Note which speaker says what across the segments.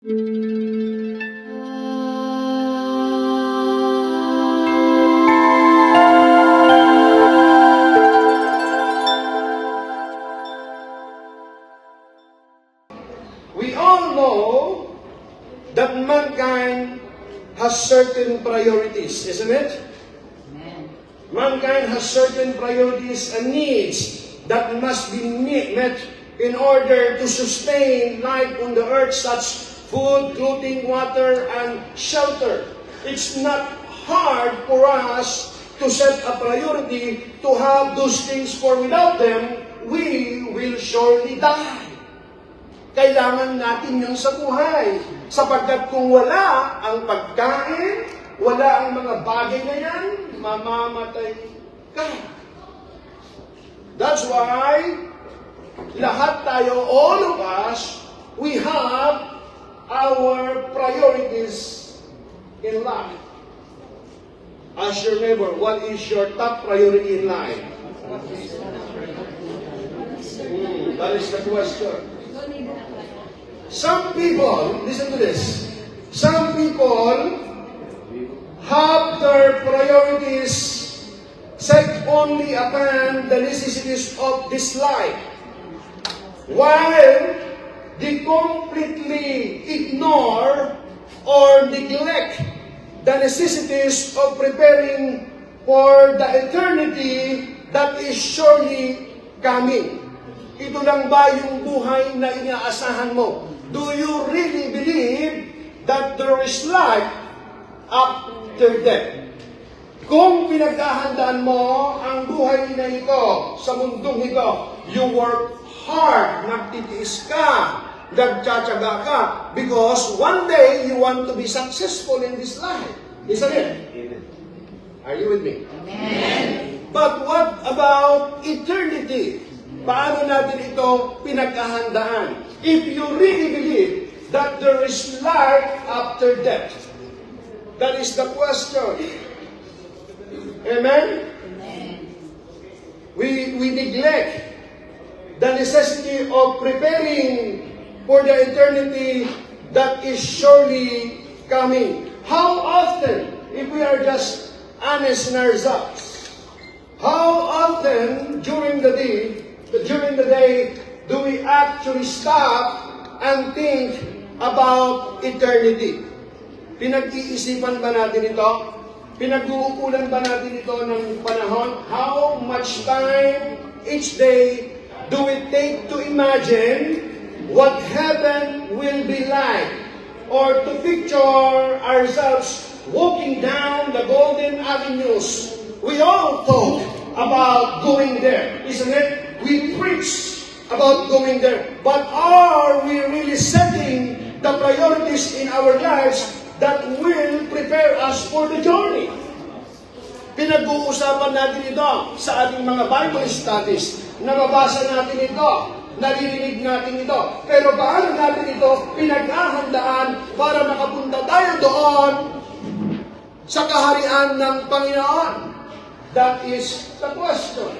Speaker 1: We all know that mankind has certain priorities, isn't it? Mankind has certain priorities and needs that must be met in order to sustain life on the earth, such food, clothing, water, and shelter. It's not hard for us to set a priority to have those things, for without them, we will surely die. Kailangan natin yung sa buhay. Sapagkat kung wala ang pagkain, wala ang mga bagay na yan, mamamatay ka. That's why, lahat tayo, all of us, we have our priorities in life. Ask your neighbor, what is your top priority in life? That is the question. Some people, listen to this, some people have their priorities set only upon the necessities of this life, while they completely ignore or neglect the necessities of preparing for the eternity that is surely coming. Ito lang ba yung buhay na inaasahan mo? Do you really believe that there is life after death? Kung pinaghahandaan mo ang buhay na ito sa mundong ito, you work hard, nagtitiis ka, nagtsatsaga ka, because one day you want to be successful in this life. Isn't it? Amen. Are you with me? Amen. But what about eternity? Paano natin ito pinaghahandaan? If you really believe that there is life after death, that is the question. Amen? Amen. We neglect the necessity of preparing for the eternity that is surely coming. How often, if we are just honest in ourselves, how often during the day do we actually stop and think about eternity? Pinag-iisipan ba natin ito? Pinag-uukulan ba natin ito ng panahon? How much time each day do we take to imagine what heaven will be like? Or to picture ourselves walking down the golden avenues? We all talk about going there, isn't it? We preach about going there. But are we really setting the priorities in our lives that will prepare us for the journey? Pinag-uusapan natin ito sa ating mga Bible studies. Nababasa natin ito. Naririnig natin ito. Pero paano natin ito pinaghahandaan para makapunta tayo doon sa kaharian ng Panginoon? That is the question.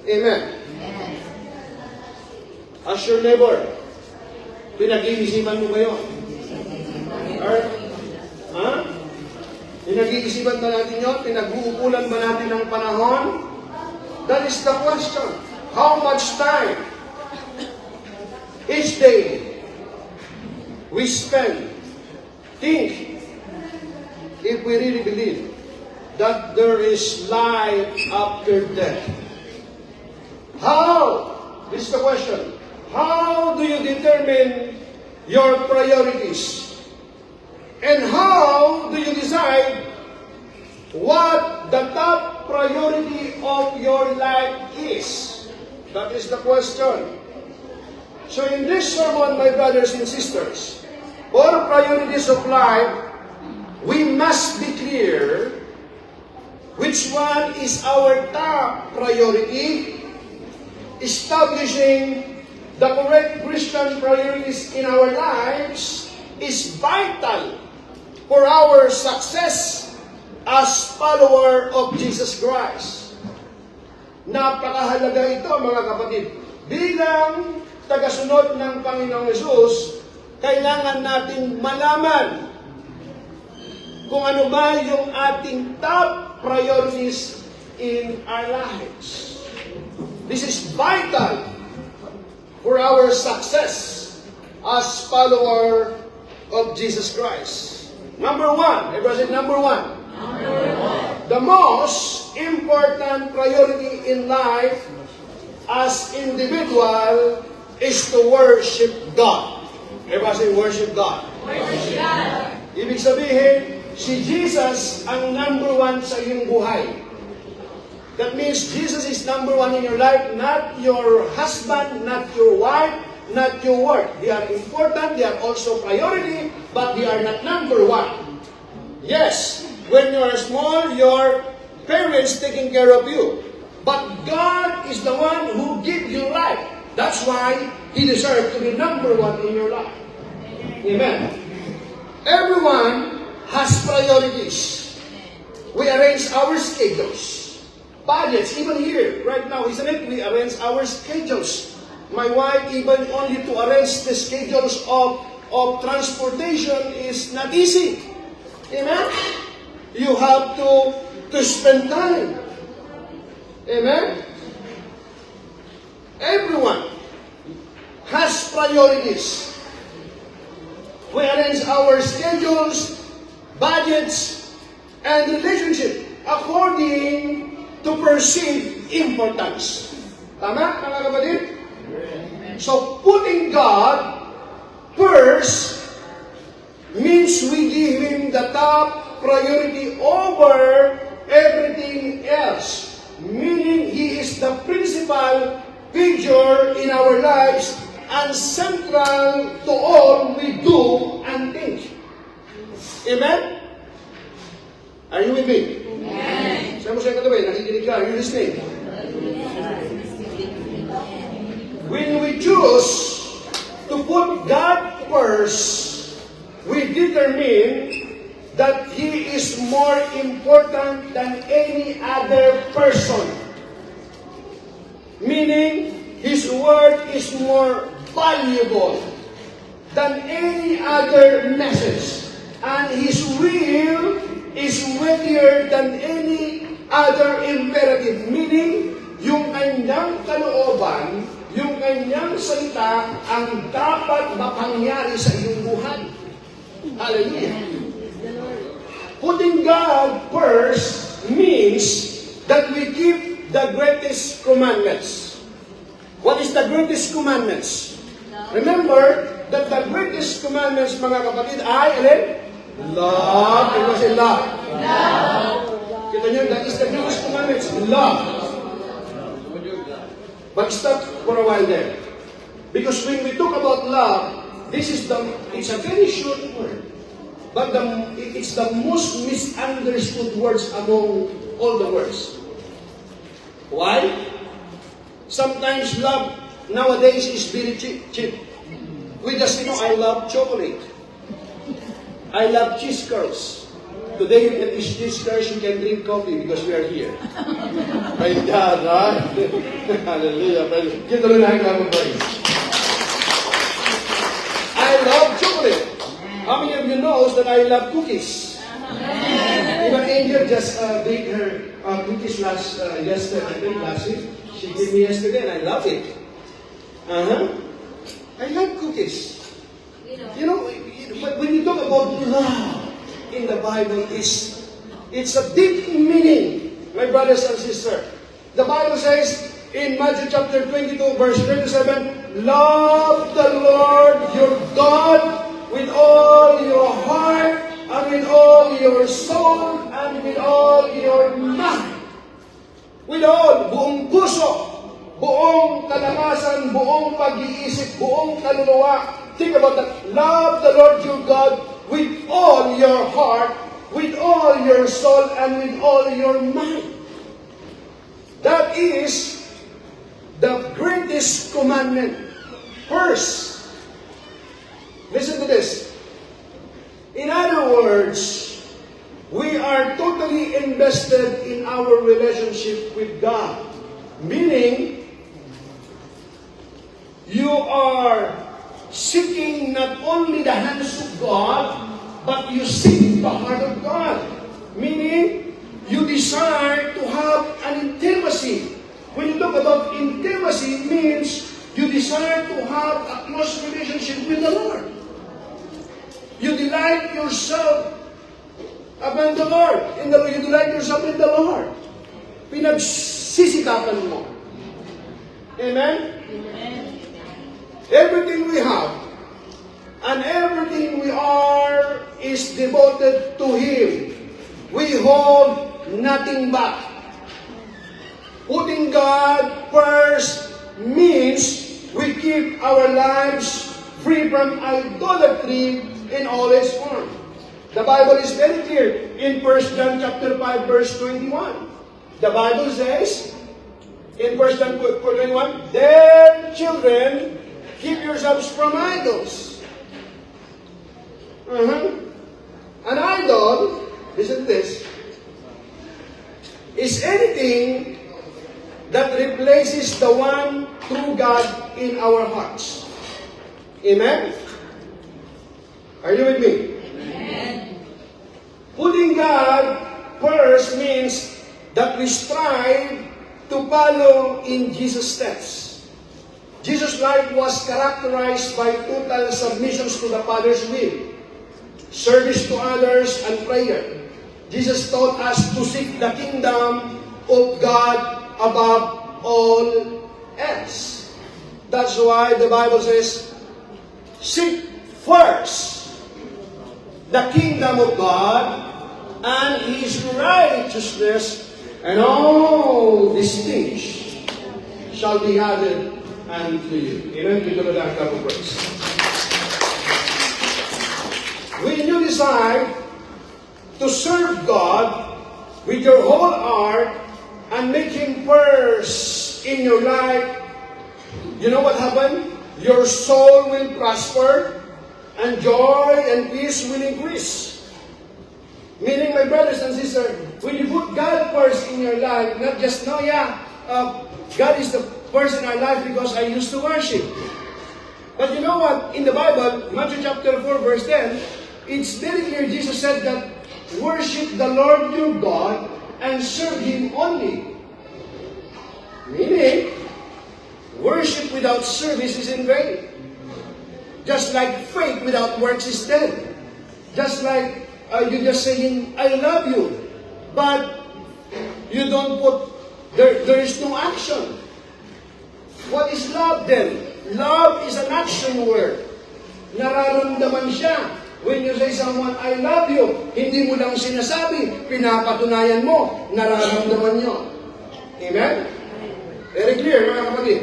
Speaker 1: Amen. Ask your neighbor, pinag-iisipan mo ba yun? Pinag-iisipan ba natin yun? Pinag-uukulan ba natin ang panahon? That is the question. How much time each day we spend? Think if we really believe that there is life after death. How? This is the question. How do you determine your priorities? And how do you decide what the top priority of your life is? That is the question. So in this sermon, my brothers and sisters, for priorities of life, we must be clear which one is our top priority. Establishing the correct Christian priorities in our lives is vital for our success as follower of Jesus Christ. Napakahalaga ito, mga kapatid. Bilang tagasunod ng Panginoong Hesus, kailangan natin malaman kung ano ba yung ating top priorities in our lives. This is vital for our success as follower of Jesus Christ. Number one, everybody say number one. The most important priority in life as individual is to worship God. Everybody say worship God.
Speaker 2: Worship God.
Speaker 1: Ibig sabihin, si Jesus ang number one sa iyong buhay. That means Jesus is number one in your life, not your husband, not your wife, not your work. They are important, they are also priority, but they are not number one. Yes, when you are small, your parents taking care of you. But God is the one who gives you life. That's why He deserves to be number one in your life. Amen. Everyone has priorities. We arrange our schedules. Budgets, even here, right now, isn't it? We arrange our schedules. My wife, even only to arrange the schedules of transportation is not easy. Amen? You have to spend time. Amen? Everyone has priorities. We arrange our schedules, budgets, and relationship according to perceive importance. Tama, mga kapatid? So, putting God first means we give Him the top priority over everything else. Meaning, He is the principal figure in our lives and central to all we do and think. Amen? Are you with me?
Speaker 2: Amen.
Speaker 1: Sabi mo sa'yo katabi, nakikinig ka, are you listening? When we choose to put God first, we determine that He is more important than any other person. Meaning, His word is more valuable than any other message. And His will is weightier than any other imperative. Meaning, yung kanyang kalooban, yung kanyang salita, ang dapat mapangyari sa iyong buhay. Hallelujah. Putting God first means that we keep the greatest commandments. What is the greatest commandments? Remember that the greatest commandments, mga kapatid, ay, alin? Love. Everyone say love.
Speaker 2: Love.
Speaker 1: Kita niyo, that is the greatest commandments. Love. But stop for a while there. Because when we talk about love, it's a very short word. But it's the most misunderstood words among all the words. Why? Sometimes love nowadays is very cheap. We just, I love chocolate. I love cheese curls. Today you can eat cheese curls, you can drink coffee because we are here. Praise God, right? Hallelujah. Give the Lord a hand of praise. I love chocolate. How many of you knows that I love cookies? Even Angel just baked her cookies last week. She gave me yesterday and I love it. I love cookies. But when you talk about love in the Bible, it's a deep meaning, my brothers and sisters. The Bible says in Matthew chapter 22, verse 27, love the Lord your God with all your heart, and with all your soul, and with all your mind. With all, buong puso, buong kalakasan, buong pag-iisip, buong kaluluwa. Think about that. Love the Lord your God with all your heart, with all your soul, and with all your mind. That is the greatest commandment. First, listen to this. In other words, we are totally invested in our relationship with God. Meaning, you are seeking not only the hands of God, but you seek the heart of God. Meaning, you desire to have an intimacy. When you talk about intimacy, it means you desire to have a close relationship with the Lord. You delight yourself upon the Lord. You delight yourself in the Lord. Pinagsisikapan mo. Amen? Everything we have and everything we are is devoted to Him. We hold nothing back. Putting God first means we keep our lives free from idolatry in all its form. The Bible is very clear in 1 John chapter 5 verse 21. The Bible says in 1 John 4:21, "Dear children, keep yourselves from idols." An idol, listen to this, is anything that replaces the one true God in our hearts. Amen? Are you with me?
Speaker 2: Amen.
Speaker 1: Putting God first means that we strive to follow in Jesus' steps. Jesus' life was characterized by total submission to the Father's will, service to others, and prayer. Jesus taught us to seek the kingdom of God above all else. That's why the Bible says, seek first the kingdom of God and His righteousness, and all these things shall be added unto you. Amen. Give the Lord a clap of praise. When you decide to serve God with your whole heart and make Him first in your life, you know what happened? Your soul will prosper, and joy and peace will increase. Meaning, my brothers and sisters, when you put God first in your life, not just, God is the first in our life because I used to worship. But you know what? In the Bible, Matthew chapter 4, verse 10, it's very clear, Jesus said that, worship the Lord your God and serve Him only. Meaning, worship without service is in vain. Just like faith without works is dead. Just like you just saying, I love you, but you don't put, there is no action. What is love then? Love is an action word. Nararamdaman siya. When you say someone, I love you, hindi mo lang sinasabi, pinapatunayan mo, nararamdaman nyo. Amen? Very clear, mga kapatid.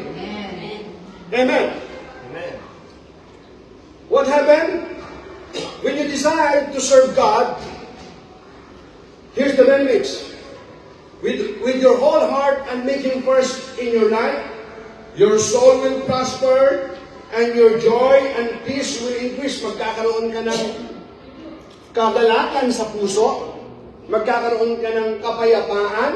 Speaker 1: Amen.
Speaker 3: Amen.
Speaker 1: What happened? When you decide to serve God, here's the benefits. With your whole heart and make Him first in your life, your soul will prosper, and your joy and peace will increase. Magkakaroon ka ng kagalakan sa puso. Magkakaroon ka ng kapayapaan.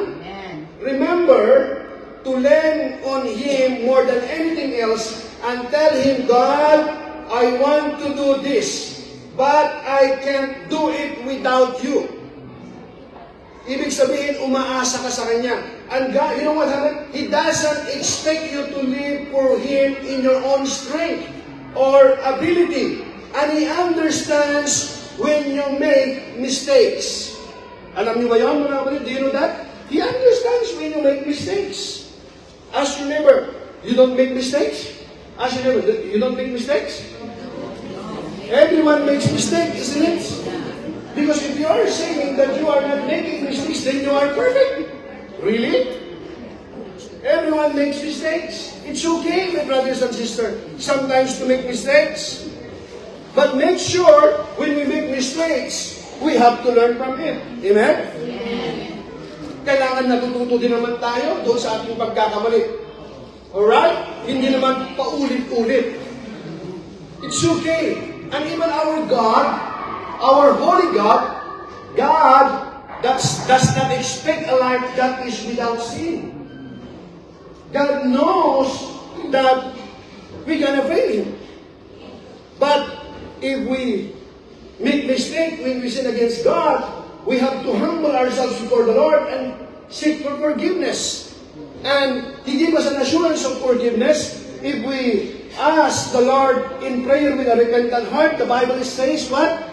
Speaker 1: Remember to lean on Him more than anything else and tell Him, God, I want to do this, but I can't do it without you. Ibig sabihin, umaasa ka sa Kanya. And God, you know what happened? He doesn't expect you to live for Him in your own strength or ability. And He understands when you make mistakes. Alam niyo ba yun, mga kapatid? Do you know that? He understands when you make mistakes. Ask your neighbor, you don't make mistakes? Ask your neighbor, you don't make mistakes? Everyone makes mistakes, isn't it? Because if you are saying that you are not making mistakes, then you are perfect. Really? Everyone makes mistakes. It's okay, my brothers and sisters, sometimes to make mistakes. But make sure when we make mistakes, we have to learn from it. Amen? Kailangan natututo din naman tayo doon sa ating pagkakamali. Alright? Hindi naman paulit-ulit. It's okay. And even our God, our holy God, God does not expect a life that is without sin. God knows that we're gonna fail Him. But if we make mistake when we sin against God, we have to humble ourselves before the Lord and seek for forgiveness. And He gives us an assurance of forgiveness if we ask the Lord in prayer with a repentant heart. The Bible says what?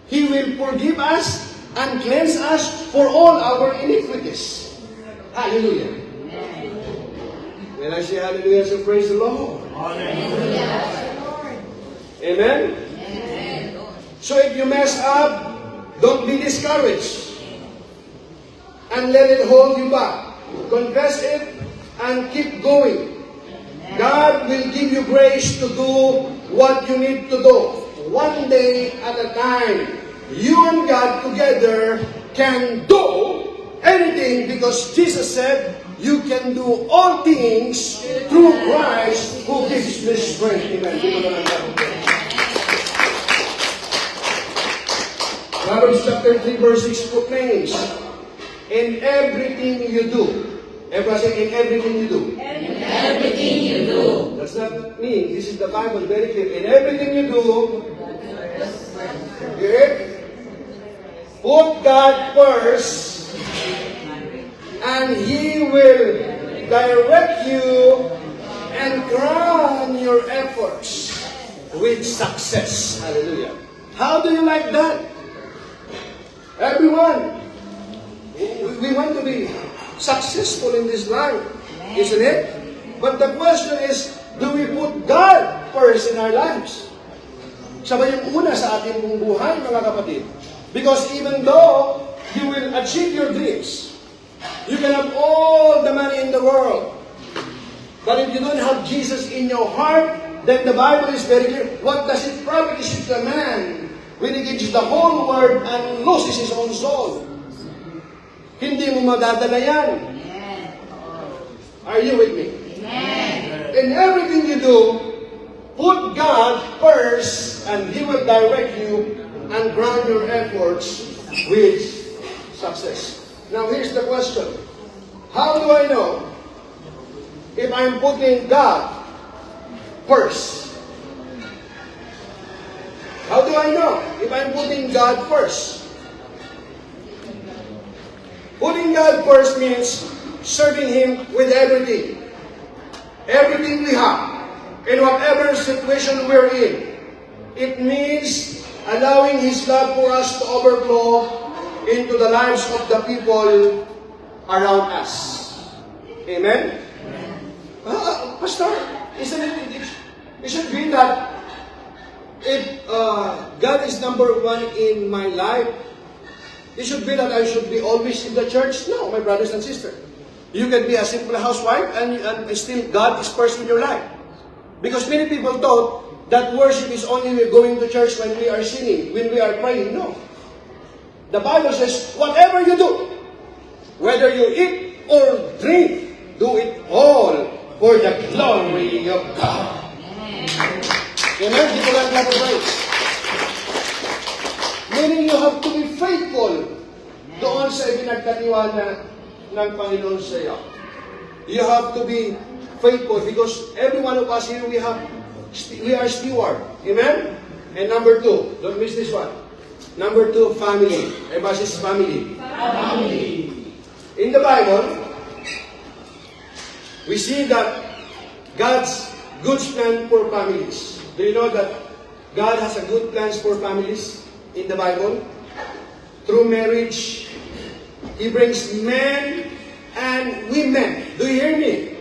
Speaker 1: He will forgive us and cleanse us for all our iniquities. Hallelujah. When I say hallelujah, so praise the Lord. Amen? So if you mess up, don't be discouraged. And let it hold you back. Confess it and keep going. God will give you grace to do what you need to do. One day at a time. You and God together can do anything because Jesus said, you can do all things through Christ who gives me strength. Amen. Proverbs chapter 3 verse 6 proclaims, in everything you do. Everybody say, in everything you do.
Speaker 2: In everything you do.
Speaker 1: That's not me. This is the Bible, very clear. In everything you do, hear it? Put God first, and He will direct you and crown your efforts with success. Hallelujah. How do you like that? Everyone, we want to be successful in this life, isn't it? But the question is, do we put God first in our lives? Siya ba yung una sa ating buong buhay, mga kapatid? Because even though you will achieve your dreams, you can have all the money in the world, but if you don't have Jesus in your heart, then the Bible is very clear. What does it profit the man when he gives the whole world and loses his own soul? Hindi mo madadala yan. Are you with me? In everything you do, put God first, and He will direct you and ground your efforts with success. Now here's the question. How do I know if I'm putting God first? How do I know if I'm putting God first? Putting God first means serving Him with everything. Everything we have. In whatever situation we're in. It means allowing His love for us to overflow into the lives of the people around us. Amen? Pastor, isn't it should be that if God is number one in my life, it should be that I should be always in the church? No, my brothers and sisters. You can be a simple housewife and still God is first in your life. Because many people thought that worship is only going to church when we are singing, when we are praying. No. The Bible says, whatever you do, whether you eat or drink, do it all for the glory of God. Amen? People like that praise. Meaning you have to be faithful doon sa pinagkatiwala ng Panginoon sa iyo. You have to be faithful because every one of us here, we are steward. Amen? And number 2, don't miss this one. Number 2, family. Everybody says family.
Speaker 2: Family.
Speaker 1: In the Bible, we see that God's good plan for families. Do you know that God has a good plans for families in the Bible? Through marriage, He brings men and women. Do you hear me?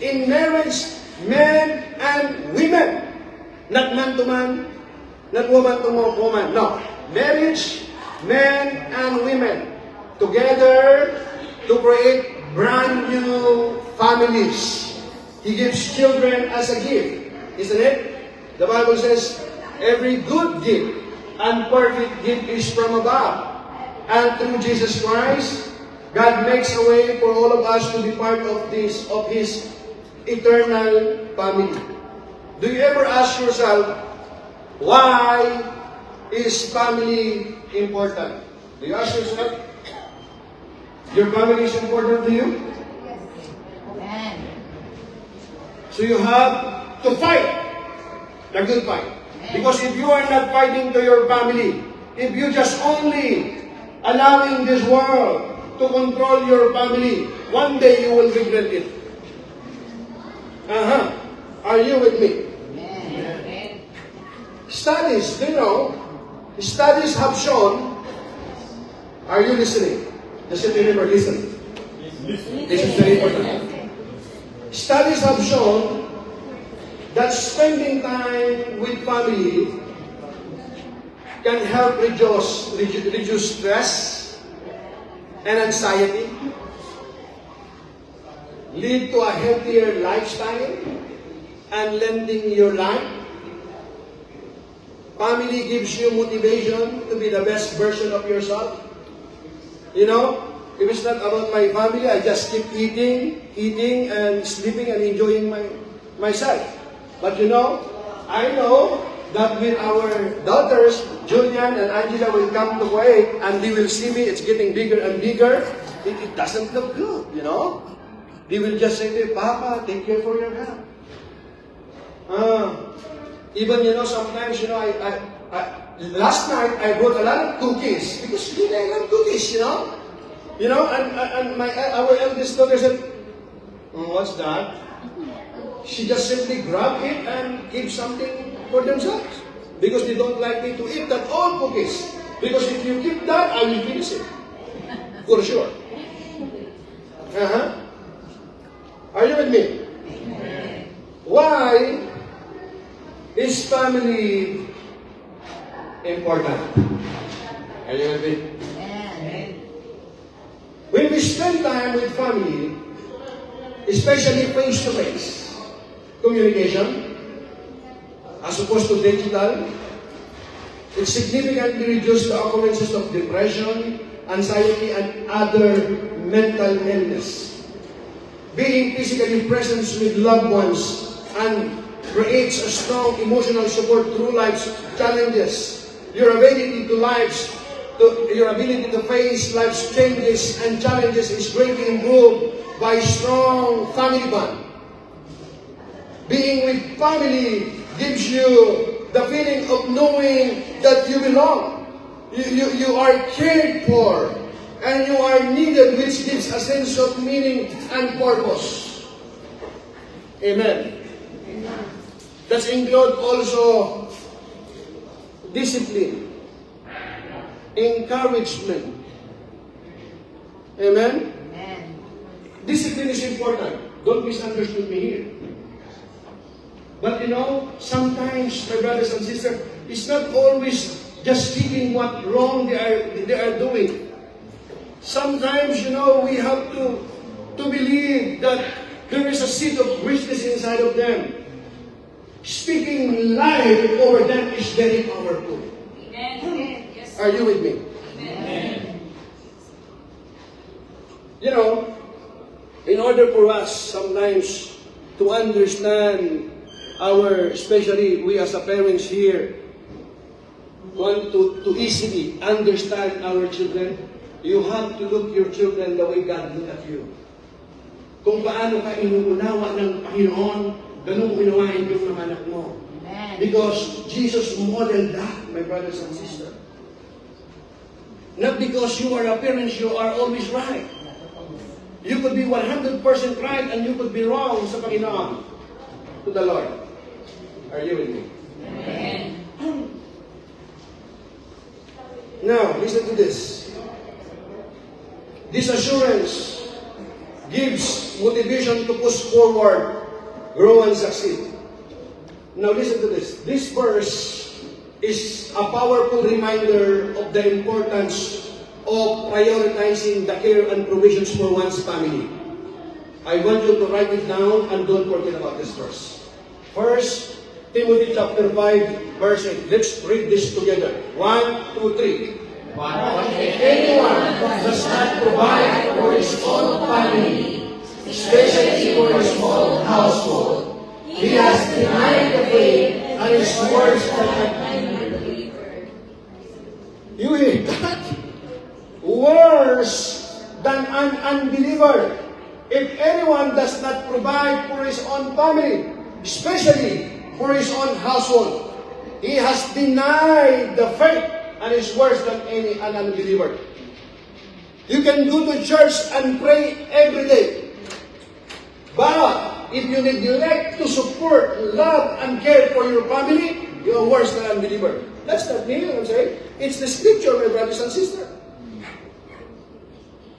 Speaker 1: In marriage, men and women. Not man to man, not woman to woman. No. Marriage, men and women. Together to create brand new families. He gives children as a gift. Isn't it? The Bible says, every good gift and perfect gift is from above. And through Jesus Christ, God makes a way for all of us to be part of His eternal family. Do you ever ask yourself, why is family important? Do you ask yourself? Your family is important to you?
Speaker 2: Amen.
Speaker 1: So you have to fight the good fight. Because if you are not fighting to your family, if you just only allowing this world to control your family, one day you will regret it. Are you with me? Studies, studies have shown, are you listening? Just remember, listen. This is very important. Studies have shown that spending time with family can help reduce stress and anxiety, lead to a healthier lifestyle, and lengthening your life. Family gives you motivation to be the best version of yourself. If it's not about my family, I just keep eating and sleeping and enjoying myself. But I know that when our daughters, Julian and Angela, will come to Kuwait and they will see me, it's getting bigger and bigger, it doesn't look good, They will just say, "Hey, Papa, take care for your health." Even, sometimes, last night I brought a lot of cookies because I love cookies, and our eldest daughter said, "What's that?" She just simply grabbed it and keep something for themselves because they don't like me to eat that all cookies. Because if you keep that, I will finish it for sure. Are you with me? Why is family important? Are you with me? When we spend time with family, especially face-to-face communication, as opposed to digital, it significantly reduces the occurrences of depression, anxiety, and other mental illness. Being physically present with loved ones and creates a strong emotional support through life's challenges. Your ability to face life's changes and challenges is greatly improved by strong family bond. Being with family gives you the feeling of knowing that you belong. You are cared for and you are needed, which gives a sense of meaning and purpose. Amen. That include also discipline, encouragement. Amen? Discipline is important. Don't misunderstand me here. But sometimes, my brothers and sisters, it's not always just seeking what wrong they are doing. Sometimes, we have to believe that there is a seed of wisdom inside of them. Speaking life over them is very powerful.
Speaker 2: Amen. Yes.
Speaker 1: Are you with me?
Speaker 2: Amen.
Speaker 1: In order for us sometimes to understand especially we as a parents here, want to easily understand our children, you have to look your children the way God look at you. Kung paano ka inuunawa ng Panginoon, ganun mo unawain yung mga anak mo.
Speaker 2: Amen.
Speaker 1: Because Jesus modeled that, my brothers and sisters. Not because you are a parent, you are always right. You could be 100% right and you could be wrong sa Panginoon. To the Lord. Are you with me?
Speaker 2: Amen.
Speaker 1: Now, listen to this. This assurance gives motivation to push forward, grow and succeed. Now listen to this. This verse is a powerful reminder of the importance of prioritizing the care and provisions for one's family. I want you to write it down and don't forget about this verse. First Timothy chapter 5, verse 8. Let's read this together. 1, 2, 3.
Speaker 2: But if anyone does not provide for his own family, especially for his own household, he has denied the faith and is worse than an unbeliever.
Speaker 1: You hear that? Worse than an unbeliever. If anyone does not provide for his own family, especially for his own household. he has denied the faith and is worse than any unbeliever. You can go to church and pray every day. But if you neglect to support, love, and care for your family, you are worse than an unbeliever. That's not me, I'm saying. It's the scripture, my brothers and sisters.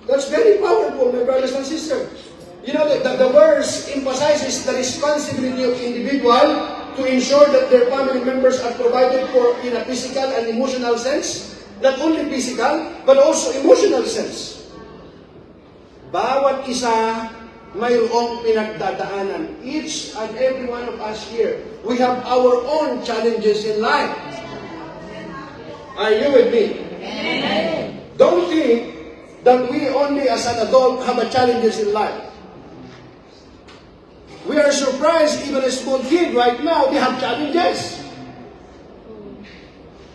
Speaker 1: That's very powerful, my brothers and sisters. You know, the verse emphasizes the responsibility of individual to ensure that their family members are provided for in a physical and emotional sense. Not only physical, but also emotional sense. Bawat isa mayroong pinagdadaanan. Each and every one of us here, we have our own challenges in life. Are you with me? Amen. Don't think that we only as an adult have a challenges in life. We are surprised, even a small kid right now, they have challenges.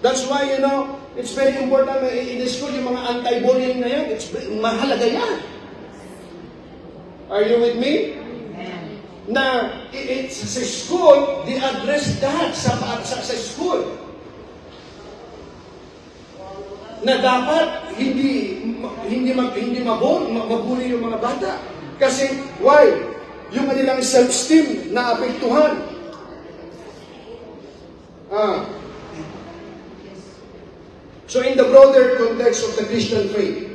Speaker 1: That's why, you know, it's very important in the school, yung mga anti-bullying na yan, it's mahalaga yan. Are you with me? Na it's sa school, they address that sa school. Na dapat hindi mabully yung mga bata. Kasi why? Yung kanilang self-esteem na apektuhan. So in the broader context of the Christian faith,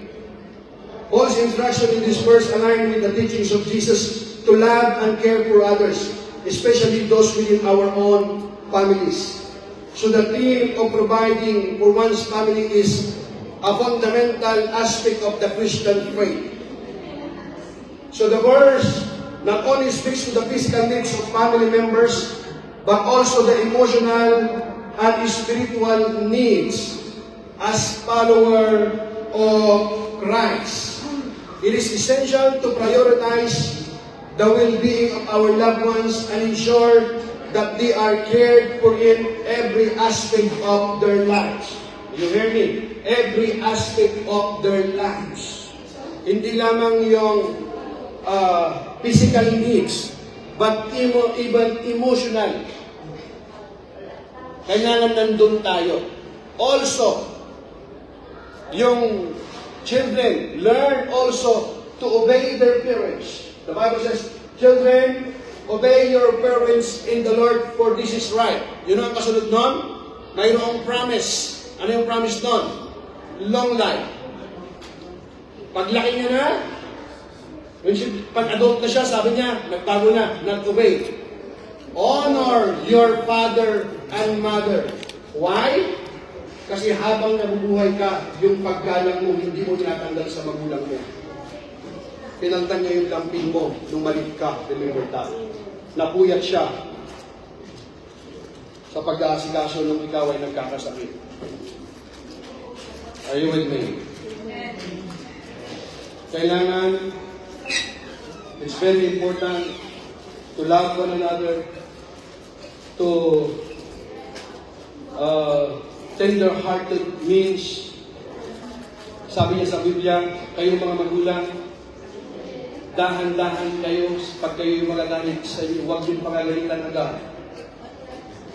Speaker 1: Paul's instruction in this verse align with the teachings of Jesus to love and care for others, especially those within our own families. So the theme of providing for one's family is a fundamental aspect of the Christian faith. So the verse not only speaks to the physical needs of family members, but also the emotional and spiritual needs as follower of Christ. It is essential to prioritize the well-being of our loved ones and ensure that they are cared for in every aspect of their lives. You hear me? Every aspect of their lives. Hindi lamang yung physical needs, but even emotional. Kailangan nandun tayo. Also, yung children learn also to obey their parents. The Bible says, children, obey your parents in the Lord, for this is right. You know ang kasunod nun? Mayroong promise. Ano yung promise nun? Long life. Paglaki niya na, pag adult na siya, sabi niya, nagbago na, nag-obey. Honor your father and mother. Why? Kasi habang nabubuhay ka, yung paggalang mo, hindi mo tinatanggal sa magulang mo. Pinaltan niya yung lamping mo nung maliit ka, remember that. Napuyat siya sa pag-aasikaso nung ikaw ay nagkakasakit. Are you with me? Kailangan, it's very important to love one another, to tender-hearted means, sabi niya sa Biblia, kayong mga magulang, dahan-dahan kayo pag kayo magagalit sa inyo, huwag yung pagagalitan agad.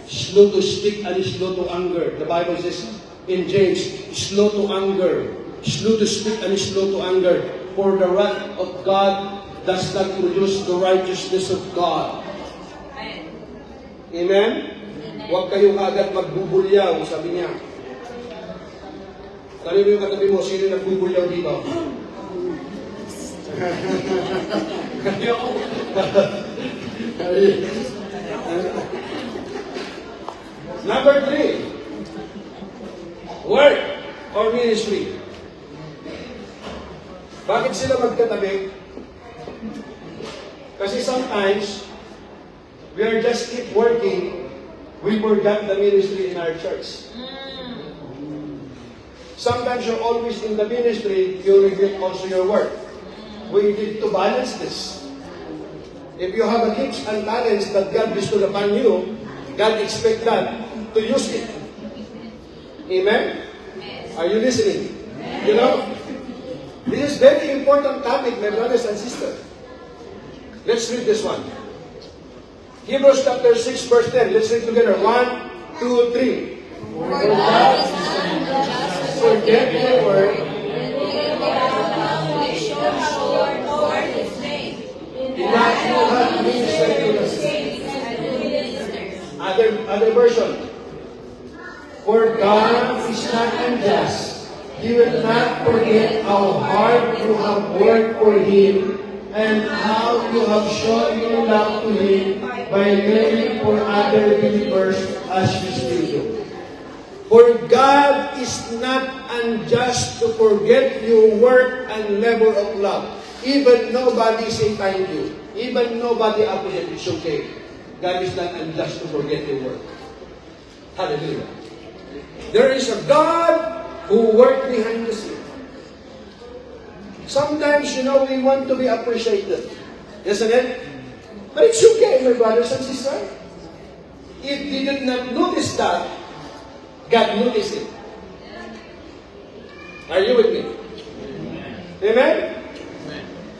Speaker 1: Slow to speak and slow to anger. The Bible says in James, slow to anger, slow to speak and slow to anger. For the wrath of God does not produce the righteousness of God. Amen? Huwag kayo agad magbubulyaw, sabi niya. Tanong mo yung katabi mo, sino nagbubulyaw dito? Number 3, work or ministry. Bakit sila magkatabi? Kasi sometimes, we are just keep working, we forgot the ministry in our church. Sometimes you're always in the ministry, you regret also your work. We need to balance this. If you have a gifts and talents that God bestowed upon you, God expects that to use it. Amen? Are you listening? You know, this is very important topic, my brothers and sisters. Let's read this one. Hebrews chapter 6 verse 10. Let's read together. 1, 2, 3.
Speaker 2: For God is not unjust to forget their work, which shows short toward His name.
Speaker 1: That you have ministered to us. Other version.
Speaker 2: For God is not unjust. He will not forget how hard you have worked for Him and how you have shown your love to Him by caring for other believers as you still do.
Speaker 1: For God is not unjust to forget your work and labor of love. Even nobody say thank you. Even nobody appreciate, it's okay. God is not unjust to forget your work. Hallelujah. There is a God who worked behind the scene. Sometimes, we want to be appreciated. Isn't it? But it's okay, my brothers and sisters. If you did not notice that, God noticed it. Are you with me? Amen?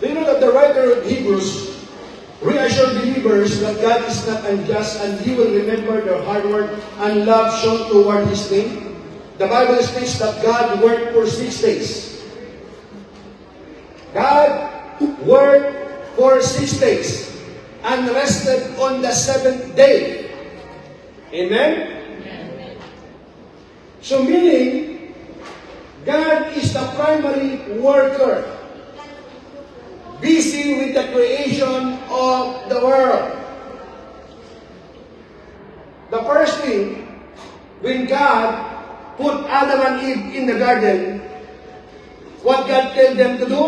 Speaker 1: Do you know that the writer of Hebrews reassured believers that God is not unjust and He will remember their hard work and love shown toward His name? The Bible states that God worked for 6 days. God worked for 6 days and rested on the 7th day. Amen? So meaning, God is the primary worker, busy with the creation of the world. The first thing, when God put Adam and Eve in the garden, what God told them to do?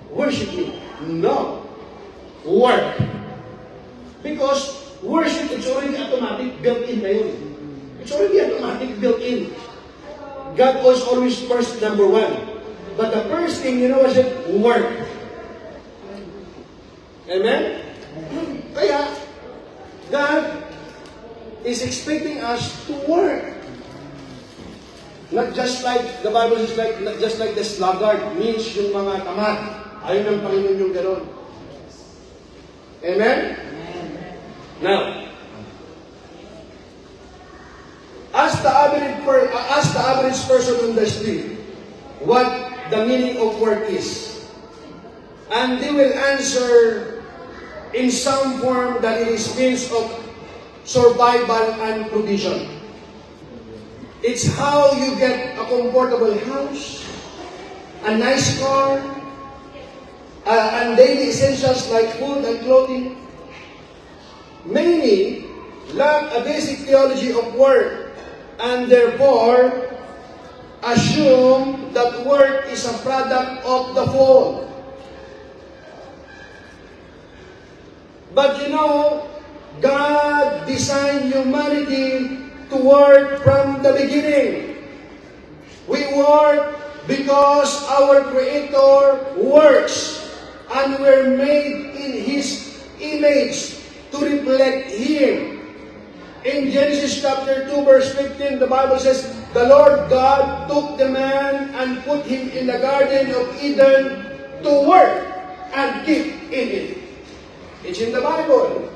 Speaker 1: Worship me. No. Work. Because worship, it's already automatic, built in na yun. It's already automatic, built in. God was always first, number one. But the first thing, was it? Work. Amen? Kaya, God is expecting us to work. Not just like, the Bible is like, not just like the sluggard, means yung mga tamad. Ayun ang Panginoon yung gano'n. Amen? Now, as the average person on the street, what the meaning of work is, and they will answer in some form that it is means of survival and provision. It's how you get a comfortable house, a nice car, and daily essentials like food and clothing. Many lack a basic theology of work and therefore assume that work is a product of the fall. But God designed humanity to work from the beginning. We work because our Creator works, and we're made in His image to reflect Him. In Genesis chapter 2 verse 15, the Bible says, the Lord God took the man and put him in the Garden of Eden to work and keep in it. It's in the Bible.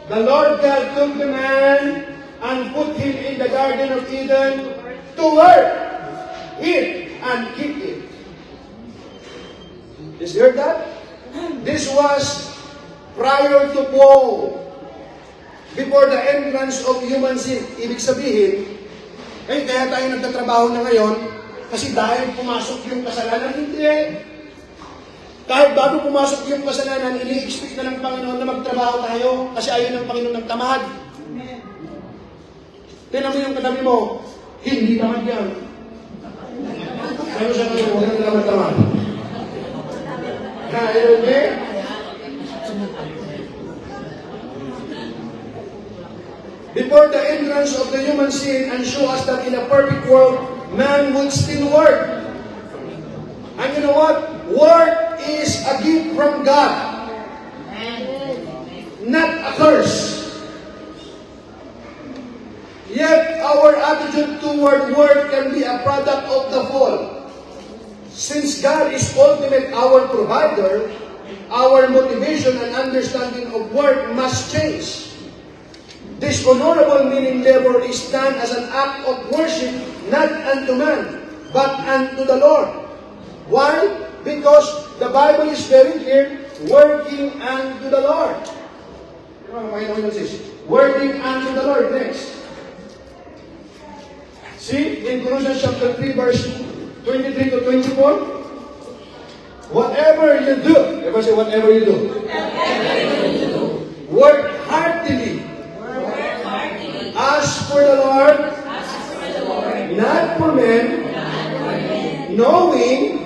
Speaker 1: The Lord God took the man and put him in the Garden of Eden to work, eat, and keep it. Is there that? This was prior to fall, before the entrance of human sin. Ibig sabihin, kaya tayo nagtatrabaho na ngayon, kasi dahil pumasok yung kasalanan, hindi. Kahit bago pumasok yung kasalanan, ini-expect na ng Panginoon na magtrabaho tayo, kasi ayaw ng Panginoon ng tamad. Tignan mo yung katabi mo, hindi tamad yan. Pero sa ngayon, huwag na tamad. Okay? Before the entrance of the human sin, and show us that in a perfect world, man would still work. And you know what? Work is a gift from God, not a curse. Yet our attitude toward work can be a product of the fall. Since God is ultimate our provider, our motivation and understanding of work must change. This honorable meaning labor is done as an act of worship, not unto man, but unto the Lord. Why? Because the Bible is very clear, working unto the Lord. Working unto the Lord. Next. See, in Colossians chapter 3, verse 23 to 24, whatever you do, everybody say, whatever you do, work heartily, as for the Lord, not for men, knowing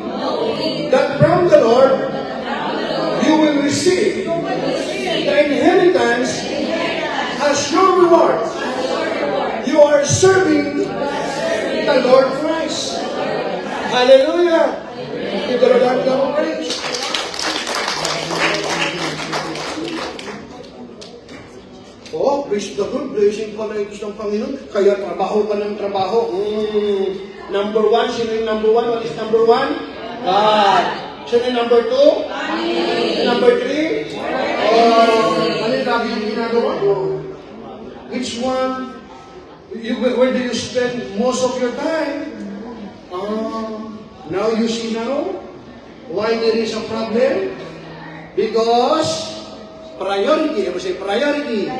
Speaker 1: that from the Lord you will receive the inheritance as your reward. You are serving the Lord Christ. Hallelujah! Give the Lord our praise. Oh, praise the Lord. Blessing pala ito ng Panginoon. Kaya trabaho ka ng trabaho. Number one, sino yung number one? What is number one? God. Sino yung number two? Number three? Ano yung lagi yung ginagawa? Which one? Where do you spend most of your time? Now you see now why there is a problem? Because priority. Ever say priority?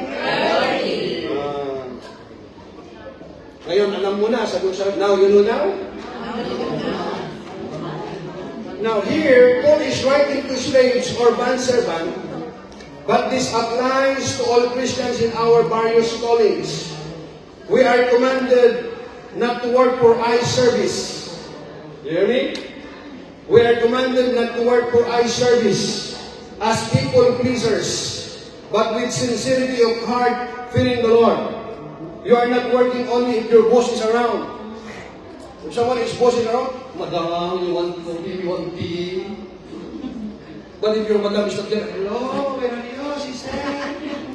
Speaker 1: Ngayon, alam mo na. Now you know now? Now here, Paul is writing to slaves or bondservant, but this applies to all Christians in our various callings. We are commanded not to work for eye service. You hear me? We are commanded not to work for eye service as people pleasers, but with sincerity of heart, fearing the Lord. You are not working only if your boss is around. If someone is bossing around, Madam, you want coffee, you want tea. But if your madam is not there, hello, where are you, sister?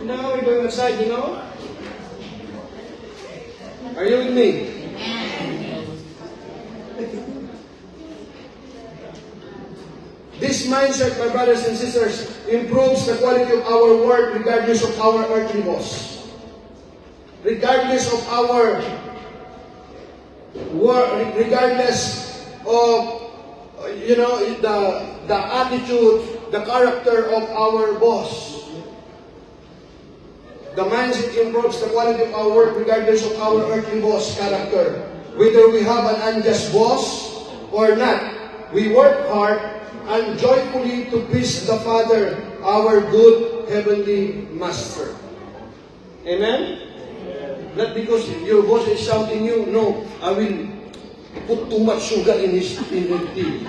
Speaker 1: No, we're going outside, you know? Are you with me? This mindset, my brothers and sisters, improves the quality of our work regardless of our earthly boss. Regardless of our work, regardless of, the attitude, the character of our boss. The mindset improves the quality of our work regardless of our earthly boss character. Whether we have an unjust boss or not, we work hard and joyfully to please the Father, our good heavenly Master. Amen? Not because your boss is shouting you, no, I will put too much sugar in his tea.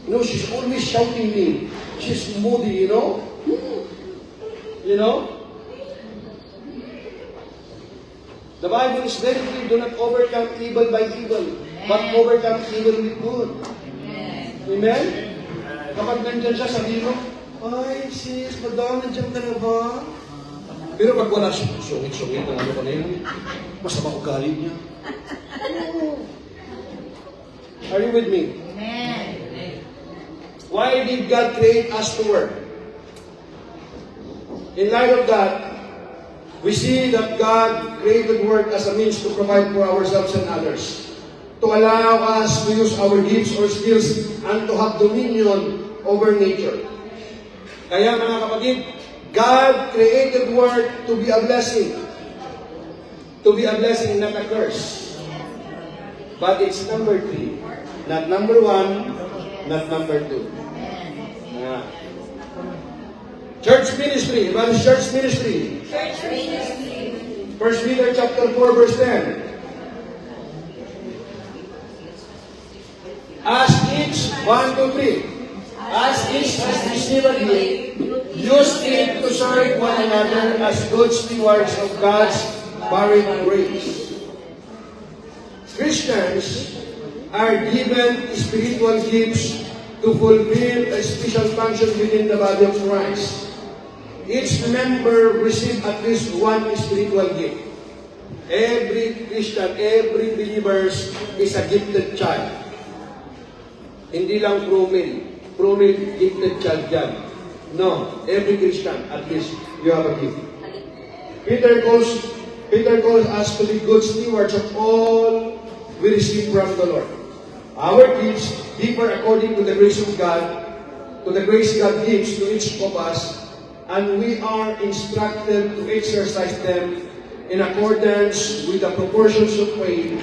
Speaker 1: No, she's always shouting me. She's moody, you know? You know? The Bible is very clear, do not overcome evil by evil, but overcome evil with good. Amen? Kapag nandyan siya, sabi mo, ay, sis, madam, nandyan ka na ba? Pero pag wala siya, sungit-sungit na ano ka na yun, masama ugali niya. Are you with me?
Speaker 3: Amen.
Speaker 1: Why did God create us to work? In light of that, we see that God created work as a means to provide for ourselves and others, to allow us to use our gifts or skills and to have dominion over nature. Kaya mga kapatid, God created work to be a blessing. To be a blessing, not a curse. But it's number 3, not number 1, not number 2. Church ministry. What is church ministry?
Speaker 3: Church ministry.
Speaker 1: 1 Peter chapter 4, verse 10. As each, 1, 2, 3. As each has received a gift, use it to serve one another as good stewards of God's varied grace. Christians are given spiritual gifts to fulfill a special function within the body of Christ. Each member receives at least one spiritual gift. Every Christian, every believer is a gifted child. Hindi lang pro-male gifted child yan. No, every Christian, at least, you have a gift. Peter calls us to be good stewards of all we receive from the Lord. Our gifts differ according to the grace of God, to the grace God gives to each of us, and we are instructed to exercise them in accordance with the proportions of faith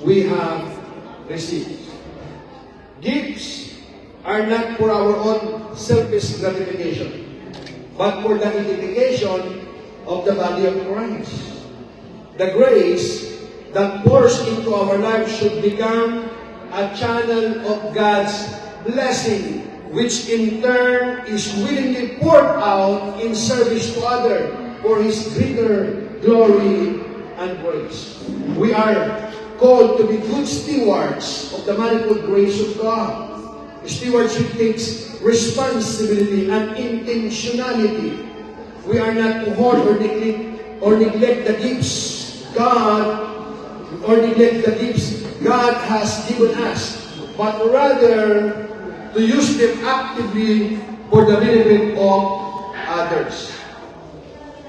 Speaker 1: we have received. Gifts are not for our own selfish gratification, but for the edification of the body of Christ. The grace that pours into our lives should become a channel of God's blessing, which in turn is willingly poured out in service to others for His greater glory and praise. We are called to be good stewards of the manifold grace of God. Stewardship takes responsibility and intentionality. We are not to hoard or neglect the gifts God has given us, but rather to use them actively for the benefit of others.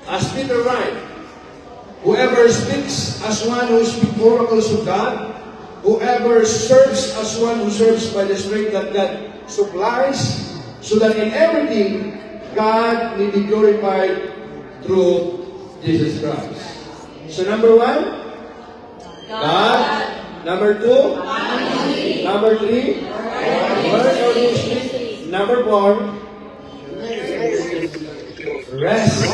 Speaker 1: As Peter writes, whoever speaks as one who speaks oracles of God, whoever serves as one who serves by the strength that God supplies, so that in everything God may be glorified through Jesus Christ. So number 1, God. Number 2, number 3, word or speak. Number 4, rest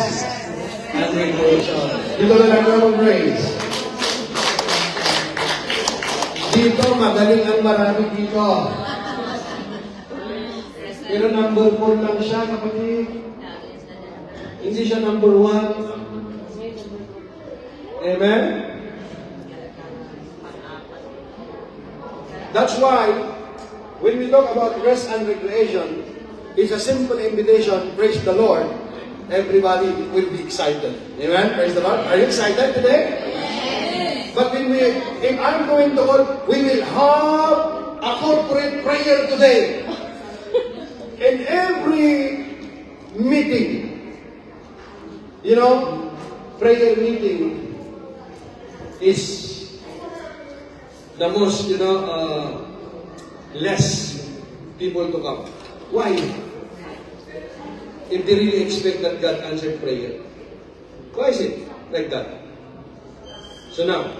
Speaker 1: and recreation. Dito na lang ng grace. Dito, magaling ang marami dito. Pero number 4 lang siya, kapatid. Hindi siya number 1. Amen? That's why, when we talk about rest and recreation, it's a simple invitation, praise the Lord, everybody will be excited. Amen? Praise the Lord. Are you excited today? Yes. But if I'm going to call, we will have a corporate prayer today. In every meeting, prayer meeting is the most, less people to come. Why? If they really expect that God answered prayer. Why is it like that? So now,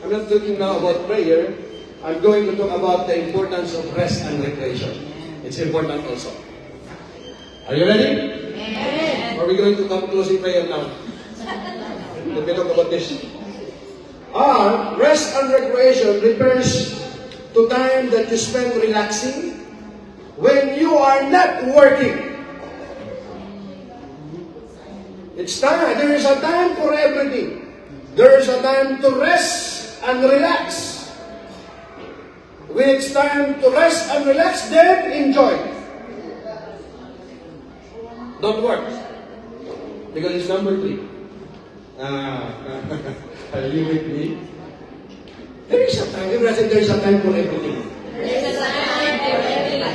Speaker 1: I'm not talking now about prayer. I'm going to talk about the importance of rest and recreation. It's important also. Are you ready?
Speaker 3: Amen.
Speaker 1: Or are we going to come closing prayer now? Let me talk about this. Rest and recreation refers to time that you spend relaxing when you are not working. It's time. There is a time for everything. There is a time to rest and relax. When it's time to rest and relax, then enjoy. Don't work. Because it's number 3. Are you with me? There is a time. Everyone said there is a time for everything.
Speaker 3: There's a time for everything.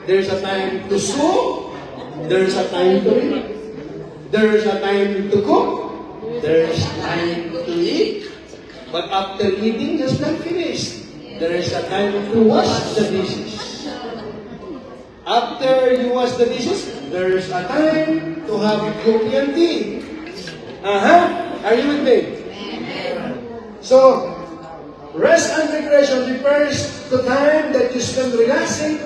Speaker 1: There is a time to sew. There is a time to read. There is a time to cook. There is time to eat. But after eating, just not finished. There is a time to wash the dishes. After you wash the dishes, there is a time to have coffee and tea. Are you with me? So, rest and recreation refers to time that you spend relaxing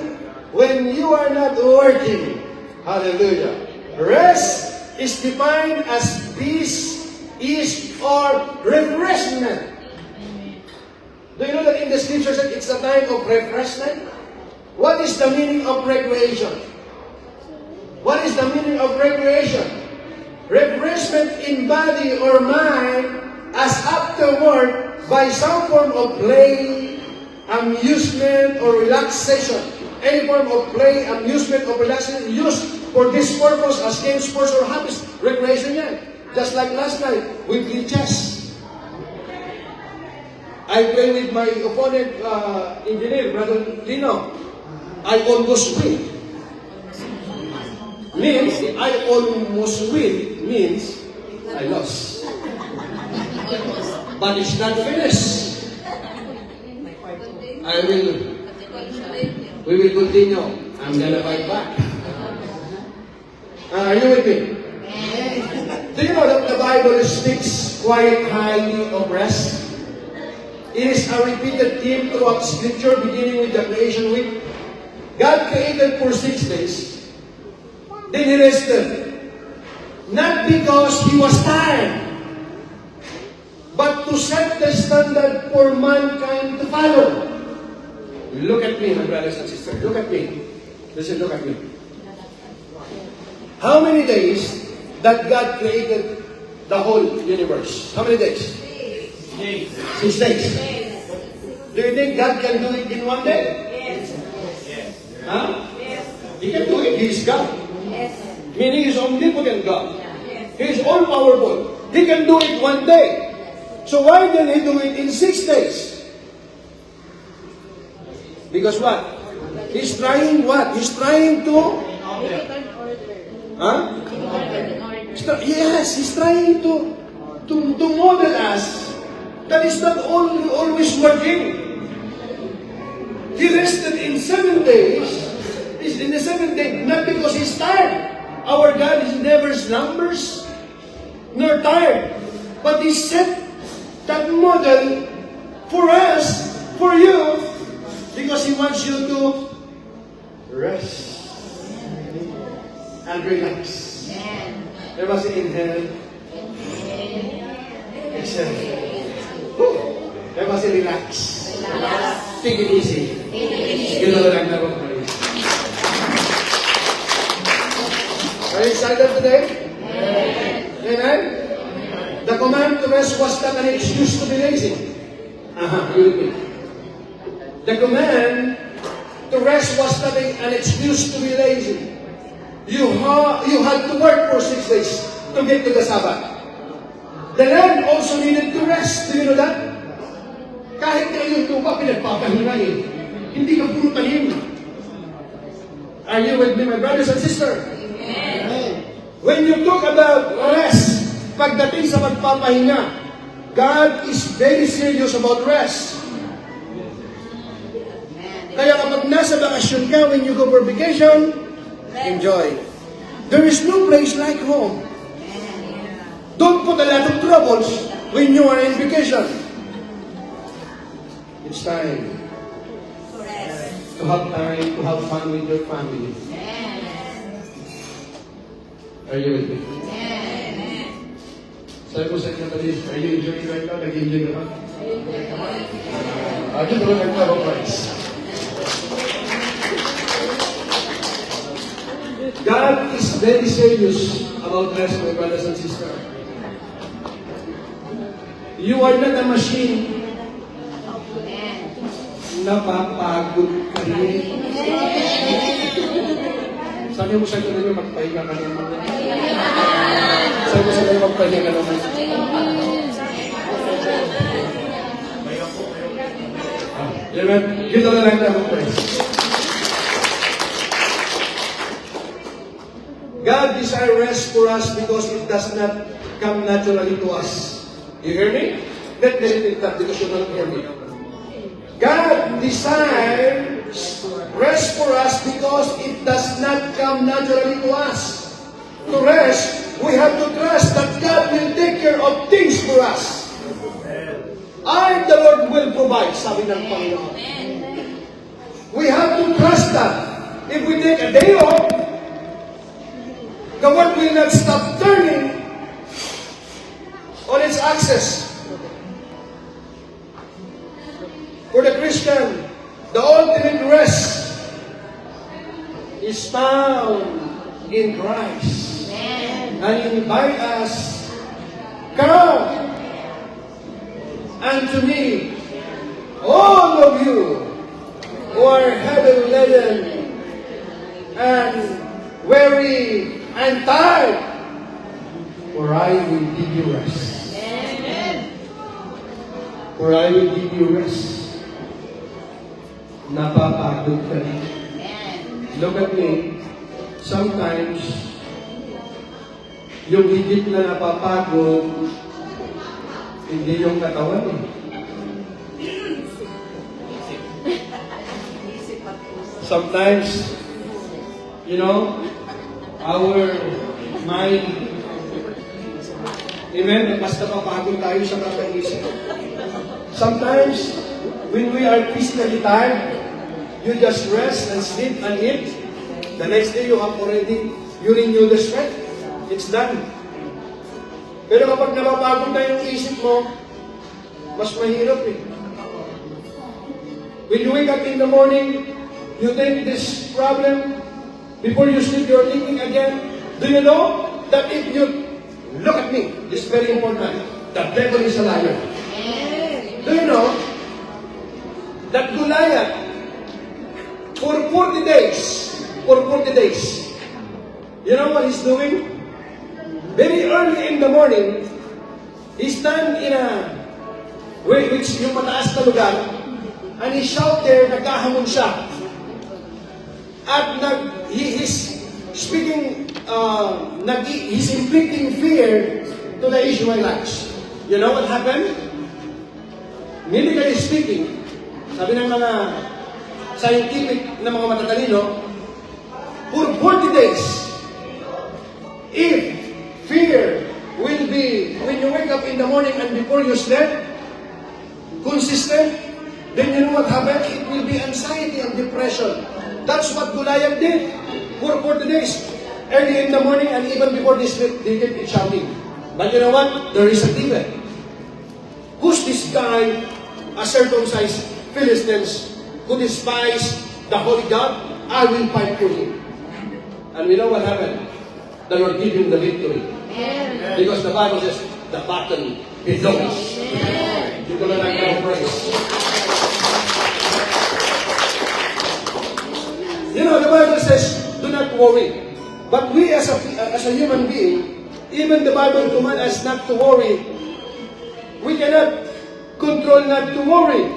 Speaker 1: when you are not working. Hallelujah. Rest is defined as peace, ease, or refreshment. Do you know that in the scripture said it's a time of refreshment? What is the meaning of recreation? What is the meaning of recreation? Refreshment in body or mind as afterward by some form of play, amusement, or relaxation. Any form of play, amusement, or relaxation used for this purpose as games, sports, or hobbies. Recreation yan. Just like last night, we played chess. I play with my opponent, engineer, Brother Lino. I almost win. means I almost win means I lost. But it's not finished. We will continue. I'm gonna fight back. Are you with me? Do you know that the Bible speaks quite highly of rest? It is a repeated theme throughout Scripture, beginning with the creation week. God created for 6 days. Then He rested. Not because He was tired, but to set the standard for mankind to follow. Look at me, my brothers and sisters. Look at me. Listen, look at me. How many days that God created the whole universe? How many days? 6 days. Do you think God can do it in one day? Huh? He can do it. He is God. Meaning He is omnipotent God. He is all-powerful. He can do it one day. So why did He do it in 6 days? Because what? He's trying what? He's trying to... Huh? Yes, He's trying to model us that is not always working. He rested in 7 days. In the 7th day, not because He's tired. Our God is never slumbers nor tired. But He set that model for us, for you, because He wants you to rest and relax. Everybody say inhale. Exhale. Everybody say relax. Take it easy. Give the Lord a praise. Are you excited today? Amen? The command to rest was not an excuse to be lazy. You with me? The command to rest was not an excuse to be lazy. You had to work for 6 days to get to the Sabbath. The land also needed to rest. Do you know that? Kahit na yung lupa, pinagpapahingahin. Hindi ka puro tanim. Are you with me, my brothers and sisters? When you talk about rest, pagdating sa pagpapahinga, God is very serious about rest. Kaya kapag nasa bakasyon ka, when you go for vacation, enjoy. There is no place like home. Don't put a lot of troubles when you are in vacation. It's time to have fun with your family. Are you with me? Sabi ko sa inyo tadi, are you enjoying right now? Nag-enjoy ka ba? Ako doon nagpa-price. God is very serious about rest, my brothers and sisters. You are not a machine. Napapagod ka rin. Sabi mo sa inyo, magpahinga ka naman. Sabi mo sa inyo, magpahinga ka naman. Amen. Gito na lang tayo praise. God desires rest for us because it does not come naturally to us. You hear me? Let me repeat that because you don't hear me. God desires rest for us because it does not come naturally to us. To rest, we have to trust that God will take care of things for us. The Lord will provide, sabi ng Panginoon. We have to trust that. If we take a day off, the world will not stop turning on its axis. For the Christian, the ultimate rest is found in Christ. And He invites us, come unto me, all of you who are heavy laden and weary and tired, for I will give you rest. For I will give you rest. Napapagod ka rin. Look at me. Sometimes, yung higit na napapagod, hindi yung katawan eh. Sometimes, you know, our mind, amen, mas napapagod tayo sa kakaisip. Sometimes, when we are physically tired, you just rest and sleep and eat. The next day, you renew the strength. It's done. Pero kapag napapagod na yung isip mo, mas mahirap eh. When you wake up in the morning, you think this problem, before you sleep, you're thinking again. Do you know that if you look at me, this is very important, the devil is a liar. Do you know that Goliath, for 40 days, you know what he's doing? Very early in the morning, he stand in a, which yung mataas na lugar, and he shout there, nagkahamon siya. At he's speaking, he's inflicting fear to the Israelites. You know what happened? Medically speaking, sabi ng mga scientific na mga matatalino, for 40 days, if fear will be, when you wake up in the morning and before you sleep, consistent, then you know what happened? It will be anxiety and depression. That's what Goliath did for 40 days. Early in the morning and even before they sleep, they kept shouting. But you know what? There is a demon. Who's this guy, a circumcised Philistines, who despise the Holy God? I will fight for him. And we know what happened. The Lord gave him the victory. Because the Bible says, the battle belongs to the Lord. You can learn praise. You know, the Bible says, do not worry. But we as a human being, even the Bible commands us not to worry. We cannot control not to worry.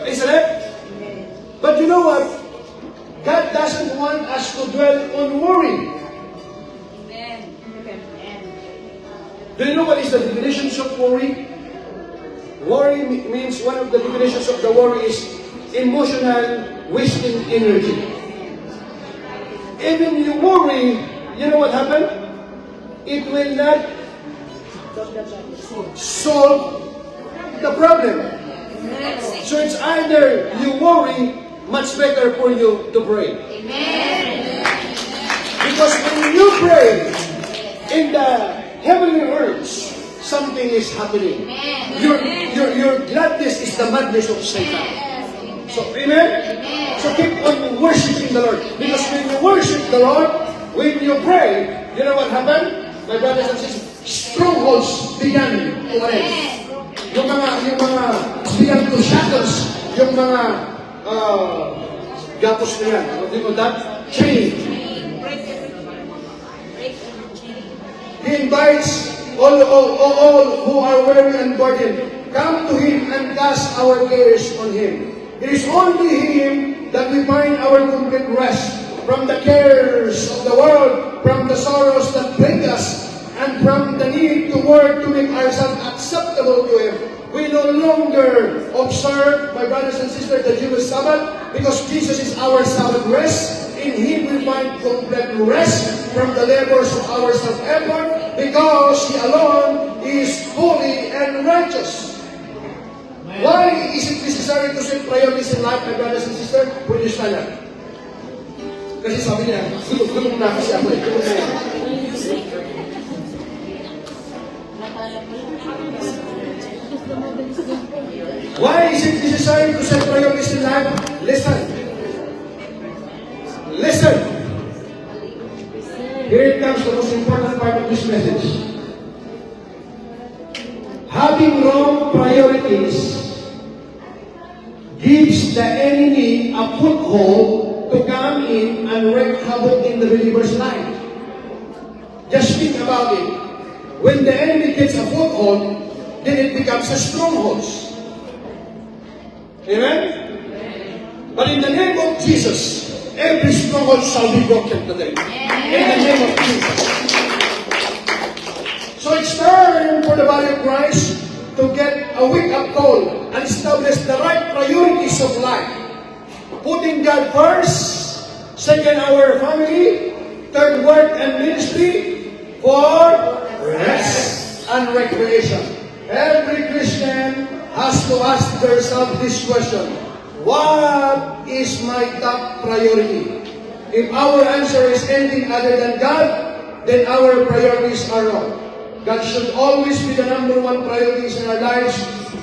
Speaker 1: Isn't it? But you know what? God doesn't want us to dwell on worry. Do you know what is the definition of worry? Worry means, one of the definitions of the worry is emotional wasting energy. Even you worry, you know what happened? It will not solve the problem. So it's either you worry, much better for you to pray. Because when you pray in the heavenly realms, something is happening. Your gladness is the madness of Satan. So, amen? So keep on worshiping the Lord. Because when you worship the Lord, when you pray, you know what happened? My brothers and sisters, strongholds began to arise. Yung mga began to shackles, yung mga gapos na yan. What do you call that? Chain. He invites all who are weary and burdened, come to Him and cast our cares on Him. It is only Him that we find our complete rest from the cares of the world, from the sorrows that bring us, and from the need to work to make ourselves acceptable to Him. We no longer observe, my brothers and sisters, the Jewish Sabbath, because Jesus is our Sabbath rest. In Him we find complete rest from the labors of our self-effort, because He alone is holy and righteous. Why is it necessary to set priorities in life, my brothers and sisters? Will you stand up? Kasi sabi niya, gulong na kasi ako eh. Gulong na yan. Why is it necessary to set priorities in life? Listen. Listen. Here it comes, the most important part of this message. Having wrong priorities gives the enemy a foothold to come in and wreak havoc in the believer's life. Just think about it. When the enemy gets a foothold, then it becomes a stronghold. Amen? But in the name of Jesus, every stronghold shall be broken today. In the name of Jesus. So it's time for the body of Christ to get a wake-up call and establish the right priorities of life. Putting God first, second, our family, third, work and ministry, fourth, rest and recreation. Every Christian has to ask themselves this question: what is my top priority? If our answer is anything other than God, then our priorities are wrong. God should always be the number one priorities in our lives.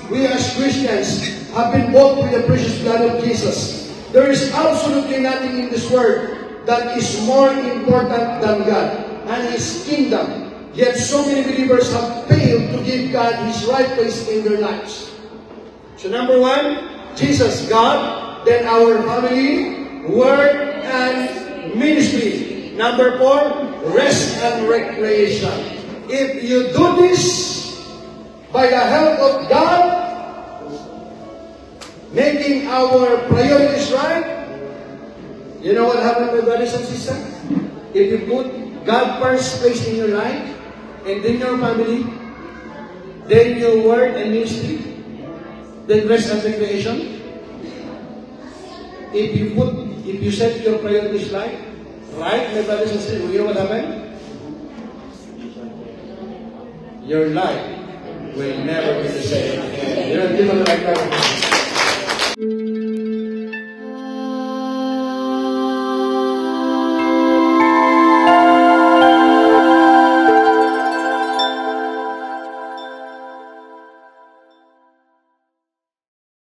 Speaker 1: We as Christians have been bought with the precious blood of Jesus. There is absolutely nothing in this world that is more important than God and His kingdom. Yet so many believers have failed to give God His right place in their lives. So number one, Jesus, God, then our family, work, and ministry. Number four, rest and recreation. If you do this by the help of God, making our priorities right, you know what happened, my brothers and sisters? If you put God first place in your life, and then your family, then your work and ministry, then rest and recreation. If you set your priorities right, my brothers and sisters, you know what happened? Your life will never be the same. You know, give them like that.